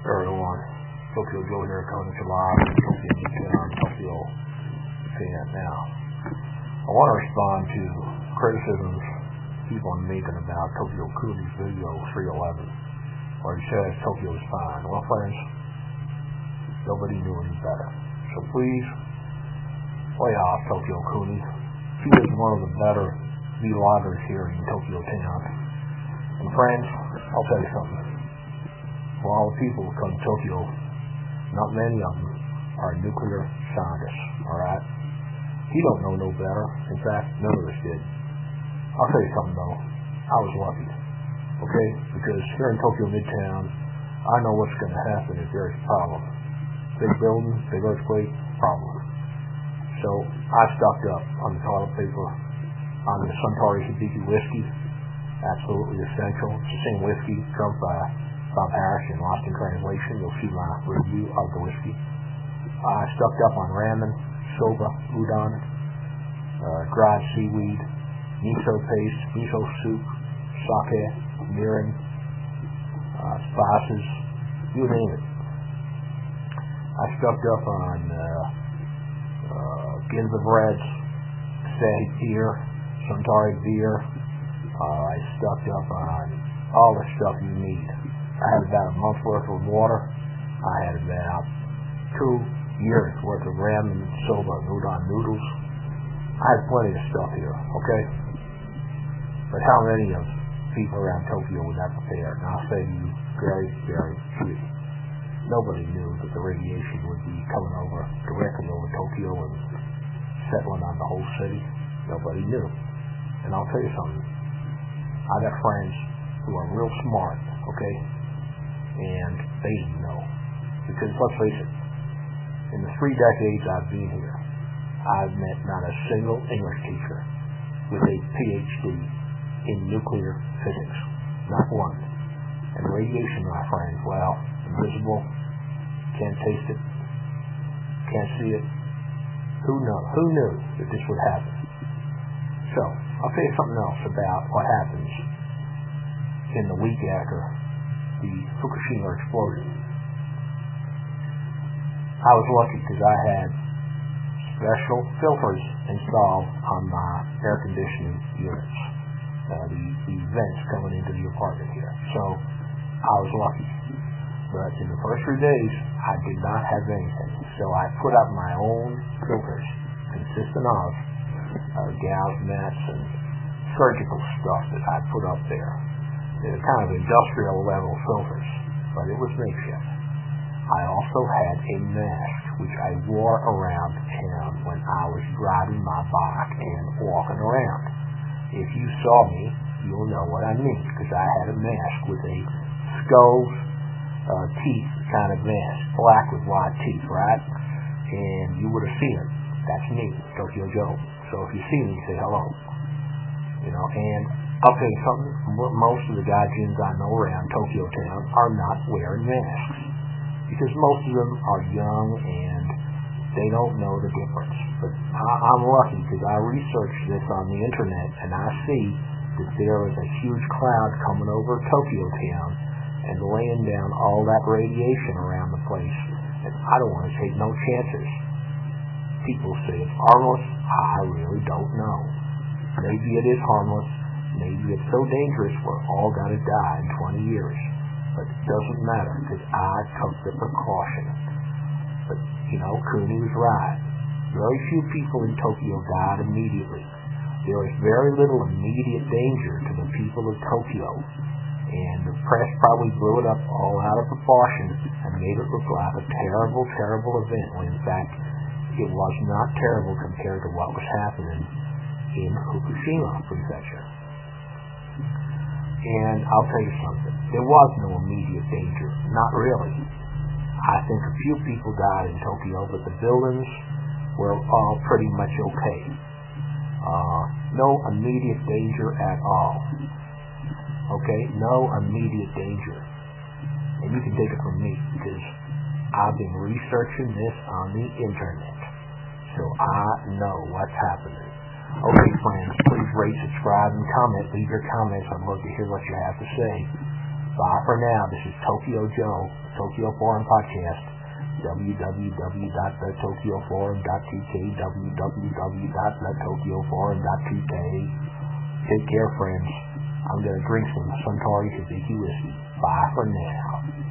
everyone. Tokyo Joe here coming to live from Tokyo Midtown, Tokyo fan. Now, I want to respond to criticisms people are making about Tokyo COONEY'S video 311, where he says Tokyo is fine. Well, friends, nobody knew any better. So please, lay off Tokyo COONEY. He is one of the better vloggers here in Tokyo town. And friends, I'll tell you something. For all the people who come to Tokyo, not many of them are nuclear scientists, alright? He don't know no better. In fact, none of us did. I'll tell you something though. I was lucky, okay? Because here in Tokyo Midtown, I know what's going to happen if there's a problem. Big building, big earthquake, problem. So I stocked up on the toilet paper, on the Suntory Hibiki whiskey, absolutely essential. It's the same whiskey drunk by Bob Harris in Lost in Translation. You'll see my review of the whiskey. I stocked up on ramen, soba, udon, dried seaweed, miso paste, miso soup, sake, mirin, spices, you name it. I stocked up on Ginza breads, Sahi beer, Suntory beer. I stocked up on all the stuff you need. I had about a month's worth of water. I had about 2 years worth of ramen, soba, and udon noodles. I had plenty of stuff here, okay? But how many of people around Tokyo were not prepared? And I'll say to you, very, very few. Nobody knew that the radiation would be coming over directly over Tokyo and settling on the whole city. Nobody knew. And I'll tell you something. I got friends who are real smart, okay? And they didn't know. Because let's face it, in the 3 decades I've been here, I've met not a single English teacher with a PhD in nuclear physics. Not one. And radiation, my friends, well, invisible, can't taste it, can't see it. Who knew that this would happen? So, I'll tell you something else about what happens in the week after the Fukushima explosion. I was lucky because I had special filters installed on my air conditioning units, the vents coming into the apartment here. So, I was lucky. But in the first 3 days, I did not have anything. So I put up my own filters, consisting of gauze mats and surgical stuff that I put up there. They're kind of industrial level filters, but it was makeshift. I also had a mask, which I wore around town when I was driving my bike and walking around. If you saw me, you'll know what I mean, because I had a mask with a skull's teeth kind of mask, black with white teeth, right? And you would have seen it. That's me, Tokyo Joe. So if you see me, say hello. You know, and I'll tell you something, most of the gaijins I know around Tokyo town are not wearing masks. Because most of them are young and they don't know the difference. But I'm lucky because I researched this on the internet and I see that there is a huge cloud coming over Tokyo town and laying down all that radiation around the place. And I don't want to take no chances. People say it's harmless. I really don't know. Maybe it is harmless. Maybe it's so dangerous we're all going to die in 20 years. But it doesn't matter because I took the precaution. But, you know, COONEY was right. Very few people in Tokyo died immediately. There is very little immediate danger to the people of Tokyo. And the press probably blew it up all out of proportion and made it look like a terrible, terrible event, when in fact it was not terrible compared to what was happening in Fukushima Prefecture. And I'll tell you something, there was no immediate danger, not really. I think a few people died in Tokyo, but the buildings were all pretty much okay. No immediate danger at all. Okay, no immediate danger. And you can take it from me, because I've been researching this on the internet. So I know what's happening. Okay, friends, please rate, subscribe, and comment. Leave your comments. I'd love to hear what you have to say. Bye for now. This is Tokyo Joe, Tokyo Forum Podcast. www.thetokyoforum.tk, www.thetokyoforum.tk. Take care, friends. I'm going to drink some Suntory Hibiki whiskey. Bye for now.